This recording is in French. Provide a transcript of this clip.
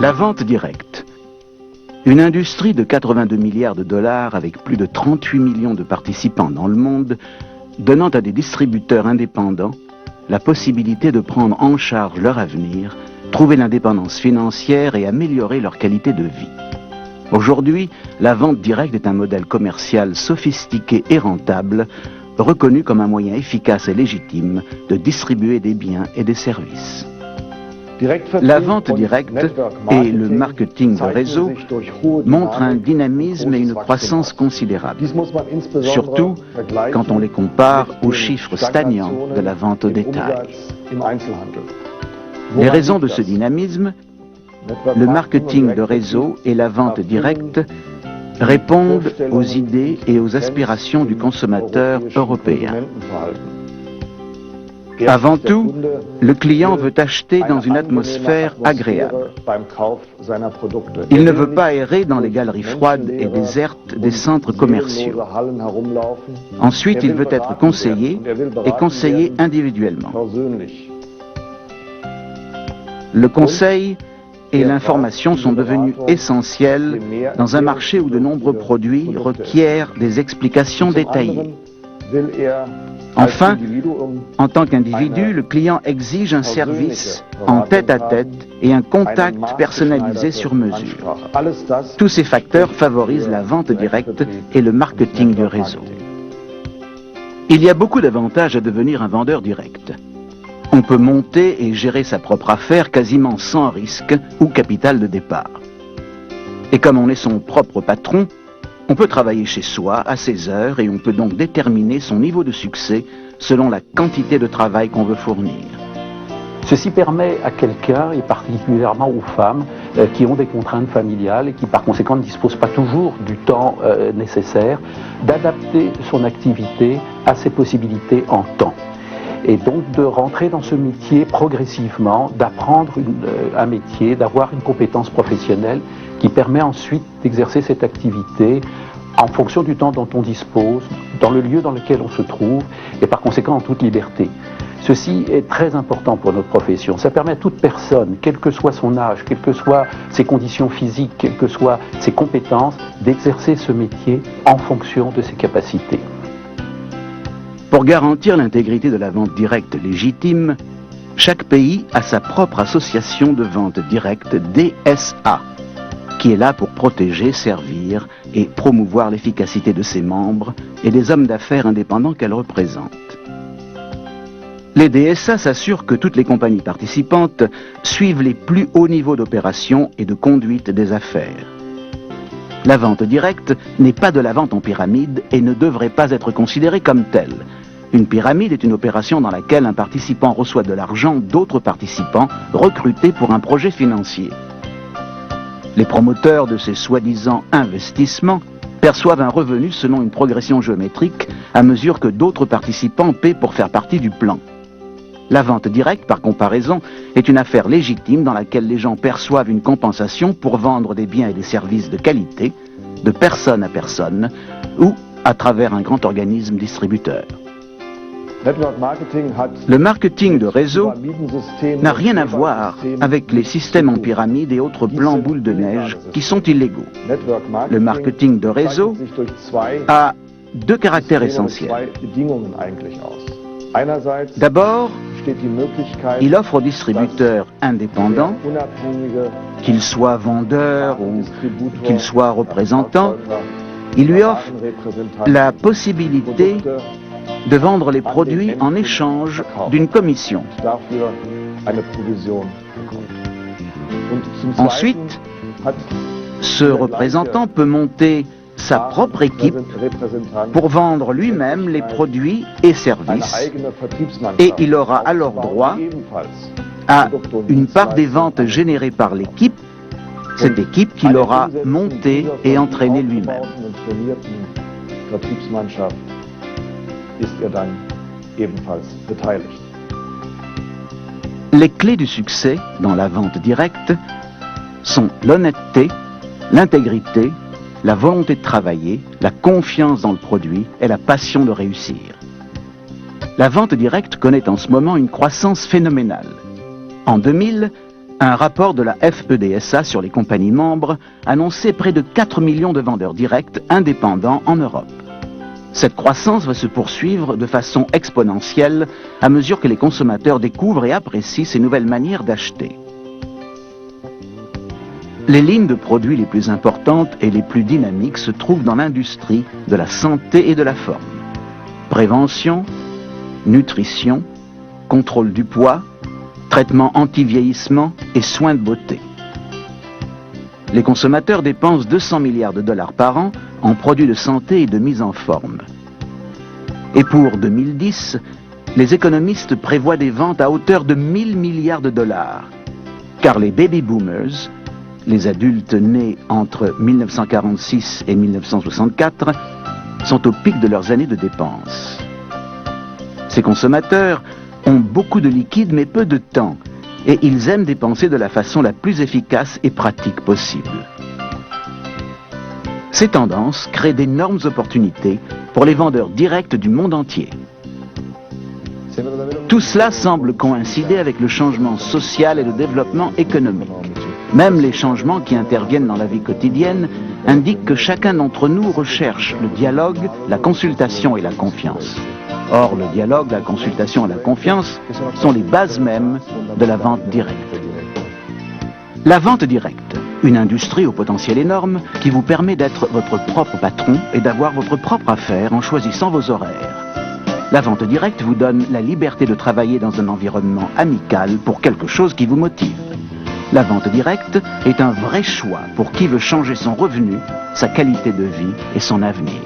La vente directe. Une industrie de 82 milliards de dollars avec plus de 38 millions de participants dans le monde, donnant à des distributeurs indépendants la possibilité de prendre en charge leur avenir, trouver l'indépendance financière et améliorer leur qualité de vie. Aujourd'hui, la vente directe est un modèle commercial sophistiqué et rentable, reconnu comme un moyen efficace et légitime de distribuer des biens et des services. La vente directe et le marketing de réseau montrent un dynamisme et une croissance considérables, surtout quand on les compare aux chiffres stagnants de la vente au détail. Les raisons de ce dynamisme, le marketing de réseau et la vente directe répondent aux idées et aux aspirations du consommateur européen. Avant tout, le client veut acheter dans une atmosphère agréable. Il ne veut pas errer dans les galeries froides et désertes des centres commerciaux. Ensuite, il veut être conseillé et conseillé individuellement. Le conseil et l'information sont devenus essentiels dans un marché où de nombreux produits requièrent des explications détaillées. Enfin, en tant qu'individu, le client exige un service en tête-à-tête et un contact personnalisé sur mesure. Tous ces facteurs favorisent la vente directe et le marketing du réseau. Il y a beaucoup d'avantages à devenir un vendeur direct. On peut monter et gérer sa propre affaire quasiment sans risque ou capital de départ. Et comme on est son propre patron, on peut travailler chez soi à ses heures et on peut donc déterminer son niveau de succès selon la quantité de travail qu'on veut fournir. Ceci permet à quelqu'un, et particulièrement aux femmes, qui ont des contraintes familiales et qui par conséquent ne disposent pas toujours du temps nécessaire, d'adapter son activité à ses possibilités en temps. Et donc de rentrer dans ce métier progressivement, d'apprendre un métier, d'avoir une compétence professionnelle qui permet ensuite d'exercer cette activité en fonction du temps dont on dispose, dans le lieu dans lequel on se trouve et par conséquent en toute liberté. Ceci est très important pour notre profession. Ça permet à toute personne, quel que soit son âge, quelles que soient ses conditions physiques, quelles que soient ses compétences, d'exercer ce métier en fonction de ses capacités. Pour garantir l'intégrité de la vente directe légitime, chaque pays a sa propre association de vente directe DSA, qui est là pour protéger, servir et promouvoir l'efficacité de ses membres et des hommes d'affaires indépendants qu'elle représente. Les DSA s'assurent que toutes les compagnies participantes suivent les plus hauts niveaux d'opération et de conduite des affaires. La vente directe n'est pas de la vente en pyramide et ne devrait pas être considérée comme telle. Une pyramide est une opération dans laquelle un participant reçoit de l'argent d'autres participants recrutés pour un projet financier. Les promoteurs de ces soi-disant investissements perçoivent un revenu selon une progression géométrique à mesure que d'autres participants paient pour faire partie du plan. La vente directe, par comparaison, est une affaire légitime dans laquelle les gens perçoivent une compensation pour vendre des biens et des services de qualité, de personne à personne, ou à travers un grand organisme distributeur. Le marketing de réseau n'a rien à voir avec les systèmes en pyramide et autres plans boules de neige qui sont illégaux. Le marketing de réseau a deux caractères essentiels. D'abord, il offre aux distributeurs indépendants, qu'ils soient vendeurs ou qu'ils soient représentants, il lui offre la possibilité de vendre les produits en échange d'une commission. Ensuite, ce représentant peut monter sa propre équipe pour vendre lui-même les produits et services et il aura alors droit à une part des ventes générées par l'équipe, cette équipe qu'il aura montée et entraînée lui-même. Les clés du succès dans la vente directe sont l'honnêteté, l'intégrité, la volonté de travailler, la confiance dans le produit et la passion de réussir. La vente directe connaît en ce moment une croissance phénoménale. En 2000, Un rapport de la FEDSA sur les compagnies membres annonçait près de 4 millions de vendeurs directs indépendants en Europe. Cette croissance va se poursuivre de façon exponentielle à mesure que les consommateurs découvrent et apprécient ces nouvelles manières d'acheter. Les lignes de produits les plus importantes et les plus dynamiques se trouvent dans l'industrie de la santé et de la forme. Prévention, nutrition, contrôle du poids, traitement anti-vieillissement et soins de beauté. Les consommateurs dépensent 200 milliards de dollars par an en produits de santé et de mise en forme. Et pour 2010, les économistes prévoient des ventes à hauteur de 1000 milliards de dollars, car les baby boomers, les adultes nés entre 1946 et 1964, sont au pic de leurs années de dépenses. Ces consommateurs ont beaucoup de liquide mais peu de temps, et ils aiment dépenser de la façon la plus efficace et pratique possible. Ces tendances créent d'énormes opportunités pour les vendeurs directs du monde entier. Tout cela semble coïncider avec le changement social et le développement économique. Même les changements qui interviennent dans la vie quotidienne indiquent que chacun d'entre nous recherche le dialogue, la consultation et la confiance. Or, le dialogue, la consultation et la confiance sont les bases mêmes de la vente directe. La vente directe, une industrie au potentiel énorme qui vous permet d'être votre propre patron et d'avoir votre propre affaire en choisissant vos horaires. La vente directe vous donne la liberté de travailler dans un environnement amical pour quelque chose qui vous motive. La vente directe est un vrai choix pour qui veut changer son revenu, sa qualité de vie et son avenir.